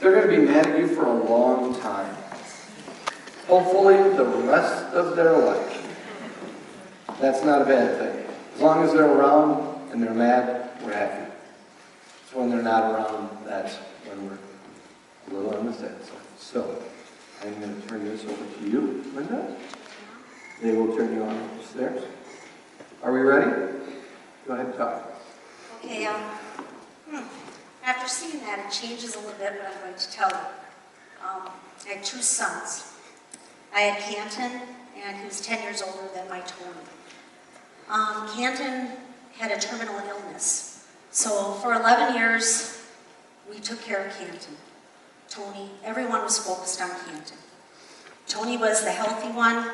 They're going to be mad at you for a long time. Hopefully the rest of their life. That's not a bad thing. As long as they're around and they're mad, we're happy. It's when they're not around, that's when we're a little on the sad side. So, I'm going to turn this over to you, Linda. They will turn you on upstairs. Are we ready? Go ahead and talk. Okay, after seeing that, it changes a little bit what I'm going to tell you. I had two sons. I had Canton, and he was 10 years older than my Tony. Canton had a terminal illness. So for 11 years, we took care of Canton. Tony, everyone was focused on Canton. Tony was the healthy one,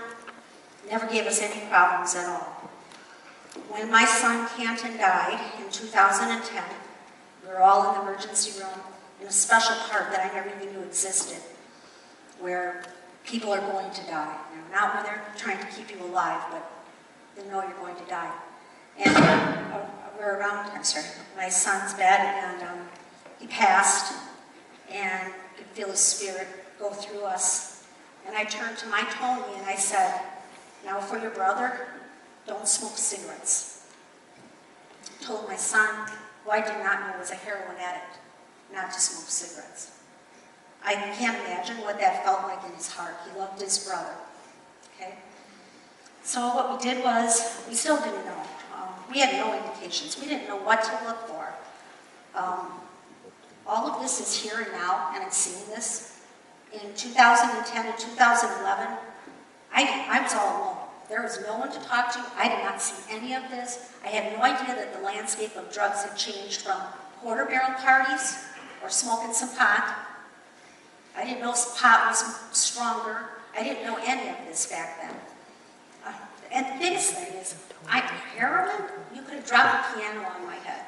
never gave us any problems at all. When my son Canton died in 2010, we were all in the emergency room in a special part that I never even knew existed, where people are going to die. You know, not where they're trying to keep you alive, but they know you're going to die. And we're around, my son's bed, and he passed, and I could feel his spirit go through us. And I turned to my Tony and I said, now for your brother, don't smoke cigarettes. I told my son, who I did not know was a heroin addict, not to smoke cigarettes. I can't imagine what that felt like in his heart. He loved his brother. Okay? So what we did was, we still didn't know. We had no indications. We didn't know what to look for. All of this is here and now, and I'm seeing this. In 2010 and 2011, I was all alone. There was no one to talk to. I did not see any of this. I had no idea that the landscape of drugs had changed from quarter barrel parties or smoking some pot. I didn't know pot was stronger. I didn't know any of this back then. And the biggest thing is, heroin, you could have dropped a piano on my head.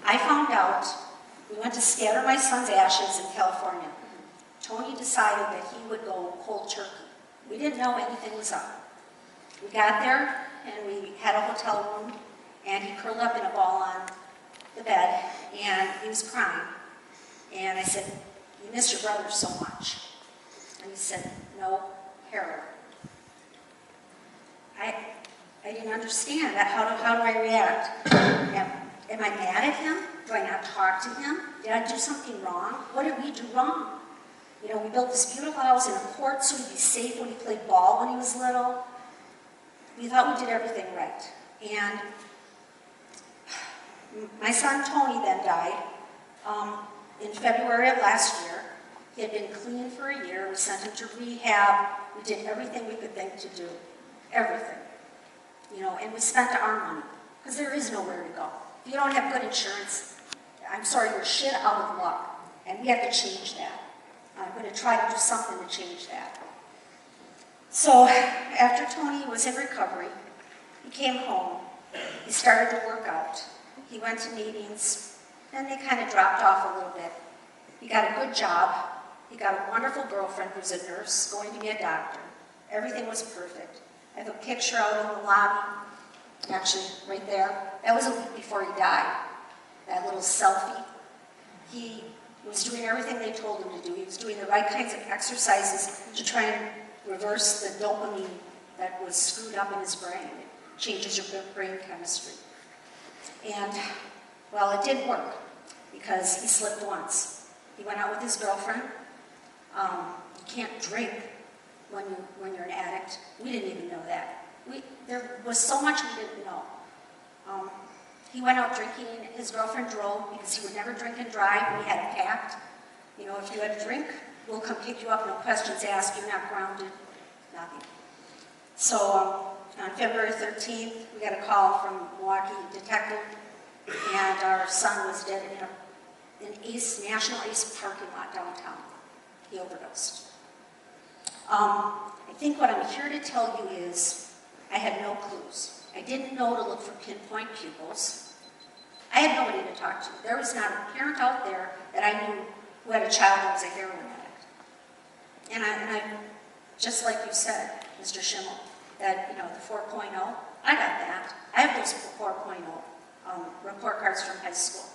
I found out, we went to scatter my son's ashes in California. Tony decided that he would go cold turkey. We didn't know anything was up. We got there, and we had a hotel room, and he curled up in a ball on the bed, and he was crying. And I said, you miss your brother so much. And he said, no, heroin. I didn't understand that. How do I react? Am I mad at him? Do I not talk to him? Did I do something wrong? What did we do wrong? You know, we built this beautiful house in a court so he'd be safe when he played ball when he was little. We thought we did everything right. And my son Tony then died in February of last year. He had been clean for a year. We sent him to rehab. We did everything we could think to do. Everything. You know, and we spent our money. Because there is nowhere to go. If you don't have good insurance, I'm sorry, you're shit out of luck. And we have to change that. I'm going to try to do something to change that. So, after Tony was in recovery, he came home. He started to work out. He went to meetings. Then they kind of dropped off a little bit. He got a good job. He got a wonderful girlfriend who's a nurse, going to be a doctor. Everything was perfect. I have a picture out in the lobby, actually right there. That was a week before he died, that little selfie. He was doing everything they told him to do. He was doing the right kinds of exercises to try and reverse the dopamine that was screwed up in his brain. It changes your brain chemistry. And, well, it did work because he slipped once. He went out with his girlfriend. You can't drink when you're an addict. We didn't even know that. There was so much we didn't know. He went out drinking. His girlfriend drove because he would never drink and drive. We had it packed. You know, if you had a drink, we'll come pick you up, no questions asked. You're not grounded, nothing. So on February 13th, we got a call from Milwaukee detective, and our son was dead in an National Ace parking lot downtown. He overdosed. I think what I'm here to tell you is I had no clues. I didn't know to look for pinpoint pupils. I had nobody to talk to. There was not a parent out there that I knew who had a child that was a heroin addict. And I just like you said, Mr. Schimmel, that, you know, the 4.0, I got that. I have those 4.0 report cards from high school.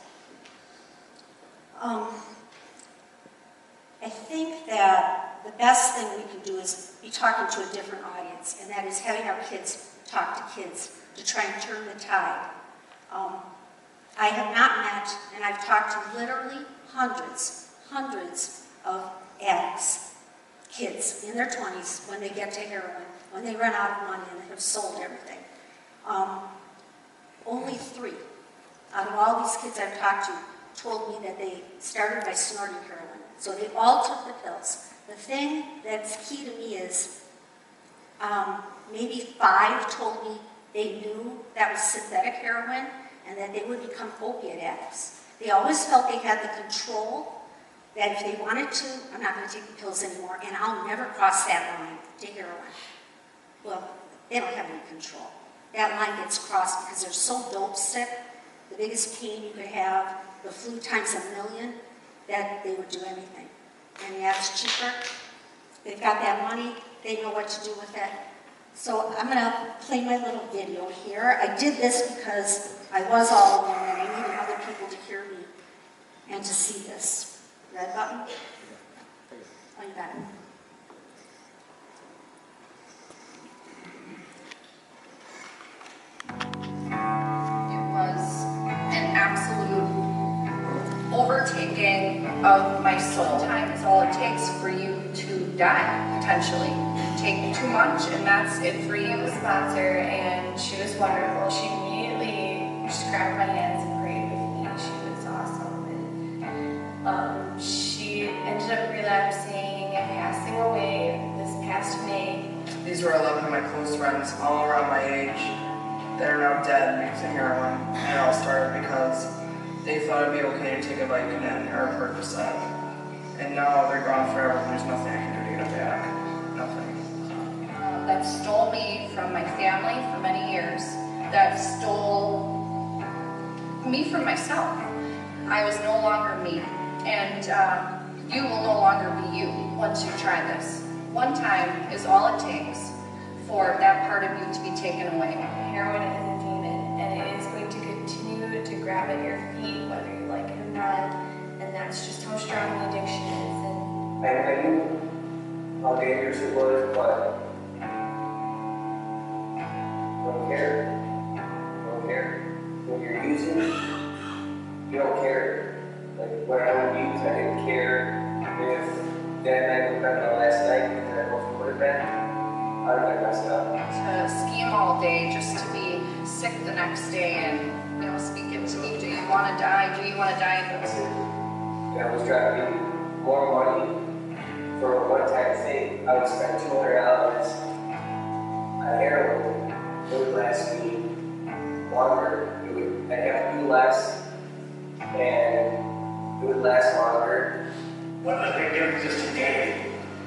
think that the best thing we can do is be talking to a different audience, and that is having our kids talk to kids to try and turn the tide. I have not met, and I've talked to literally hundreds of addicts, kids in their 20s when they get to heroin, when they run out of money and have sold everything. Only 3 out of all these kids I've talked to told me that they started by snorting heroin. So they all took the pills. The thing that's key to me is maybe 5 told me they knew that was synthetic heroin and that they would become opiate addicts. They always felt they had the control that if they wanted to, I'm not going to take the pills anymore, and I'll never cross that line to heroin. Well, they don't have any control. That line gets crossed because they're so dope sick, the biggest pain you could have, the flu times 1,000,000, that they would do anything. And yeah, it's cheaper. They've got that money. They know what to do with it. So I'm going to play my little video here. I did this because I was all alone and I needed other people to hear me and to see this. Red button? Oh, you got it. It was an absolute overtaking of my soul. Time is all it takes for you to die, potentially. Take too much, and that's it for you. A sponsor, and she was wonderful. She immediately just grabbed my hands and prayed with me. She was awesome, and she ended up relapsing and passing away this past May. These were 11 of my close friends, all around my age, that are now dead because of heroin. And it all started because they thought it'd be okay to take a Vicodin or a Percocet. And now they're gone forever, and there's nothing I can do to get it back. Nothing. That stole me from my family for many years. That stole me from myself. I was no longer me. And you will no longer be you once you try this. One time is all it takes for that part of you to be taken away. Heroin is a demon, and it is going to continue to grab at your feet, whether you like it or not. And that's just how strong the addiction is. And I knew how dangerous it was, but don't care. Don't care. When you're using, you don't care. Like when I would use, I didn't care if that night was better than last night and I wasn't would have been. I would have messed up. To scheme all day just to be sick the next day and, you know, speaking to me, do you want to die? Do you want to die? And I was driving more money for a one-time thing. I would spend $200 on heroin. It would last me longer. I'd have to do less, and it would last longer. One of the big differences today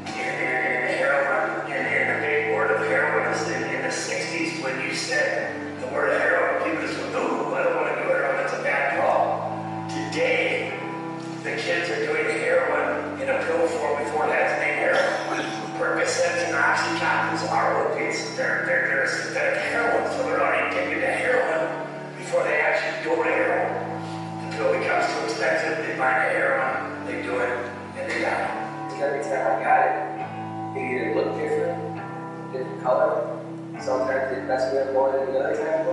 in heroin, in the big word of heroin is in the 60s when you said the word heroin, people just went, ooh, I don't want to do heroin, that's a bad call. Today, the kids are doing heroin in a pill form before it has the name heroin. Percocets and Oxycontins are opiates. They're synthetic heroin, so they're already addicted to heroin before they actually go to heroin. The pill becomes too expensive, they buy the heroin, they do it, and they die. Every time I got it, it either looked different color. Sometimes it messed me up more than the other time.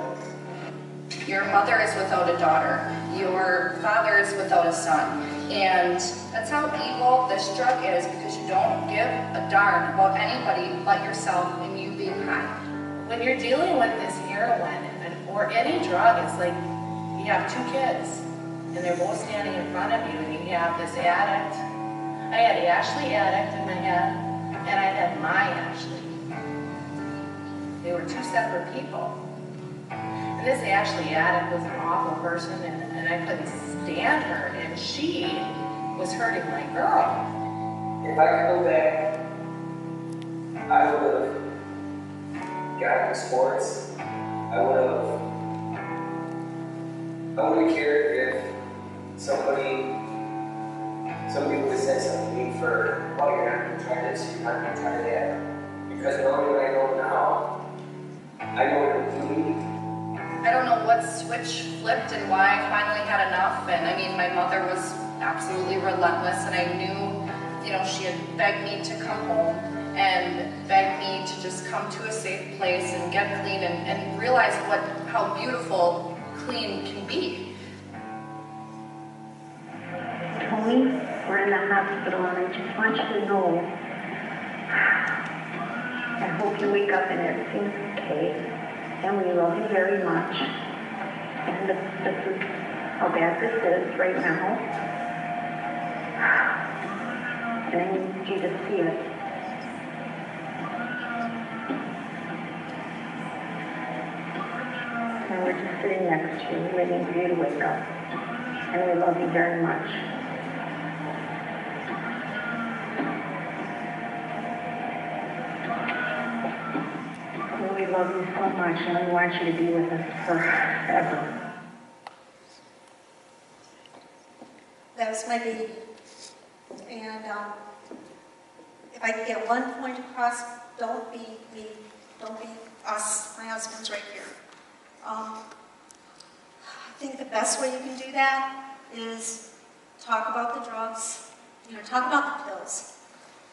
Your mother is without a daughter. Your father is without a son. And that's how evil this drug is, because you don't give a darn about anybody but yourself and you being high. when you're dealing with this heroin or any drug, it's like you have 2 kids and they're both standing in front of you, and you have this addict. I had Ashley addict in my head, and I had my Ashley. They were 2 separate people. And this Ashley addict was an awful person, and I couldn't stand her, and she was hurting my girl. If I could go back, I would have gotten into sports. I wouldn't have cared if somebody would have said something to me for, oh, you're not going to try this, you're not going to try that. Because knowing what I know now, I know what it would do. I don't know what switch flipped and why I finally had enough. And I mean, my mother was absolutely relentless, and I knew you know, she had begged me to come home and begged me to just come to a safe place and get clean and realize how beautiful clean can be. Tony, we're in the hospital and I just want you to know, I hope you wake up and everything's okay. And we love you very much. And this is how bad this is right now. And I need you to see it. And we're just sitting next to you, waiting for you to wake up. And we love you very much. And we love you so much, and we want you to be with us forever. That was my baby. And if I could get one point across, don't be me, don't be us. My husband's right here. I think the best way you can do that is talk about the drugs, talk about the pills.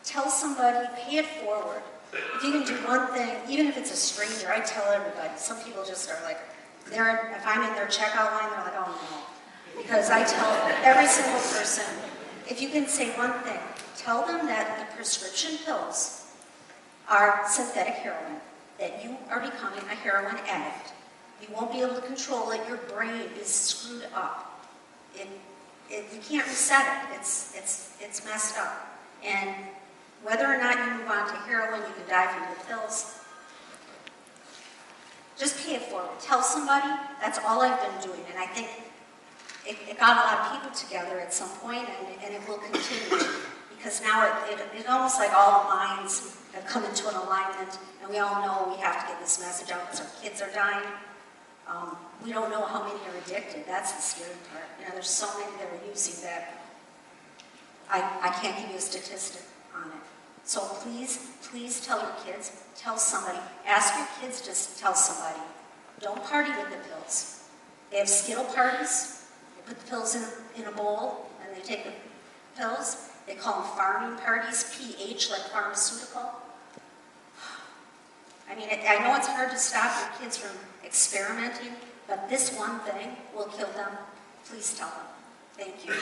Tell somebody, pay it forward. If you can do one thing, even if it's a stranger, I tell everybody. Some people just are like, if I'm in their checkout line, they're like, oh no. Because I tell every single person, if you can say one thing, tell them that the prescription pills are synthetic heroin, that you are becoming a heroin addict. You won't be able to control it. Your brain is screwed up. You can't reset it. It's messed up. And whether or not you move on to heroin, you can die from the pills. Just pay it forward. Tell somebody. That's all I've been doing. And I think it got a lot of people together at some point, and it will continue. Because now it's almost like all the minds have come into an alignment, and we all know we have to get this message out because our kids are dying. We don't know how many are addicted. That's the scary part. There's so many that are using that I can't give you a statistic on it. So please tell your kids, tell somebody. Ask your kids to tell somebody. Don't party with the pills. They have Skittle parties. They put the pills in a bowl, and they take the pills. They call them farming parties, PH, like pharmaceutical. I mean, I know it's hard to stop your kids from experimenting, but this one thing will kill them. Please tell them. Thank you.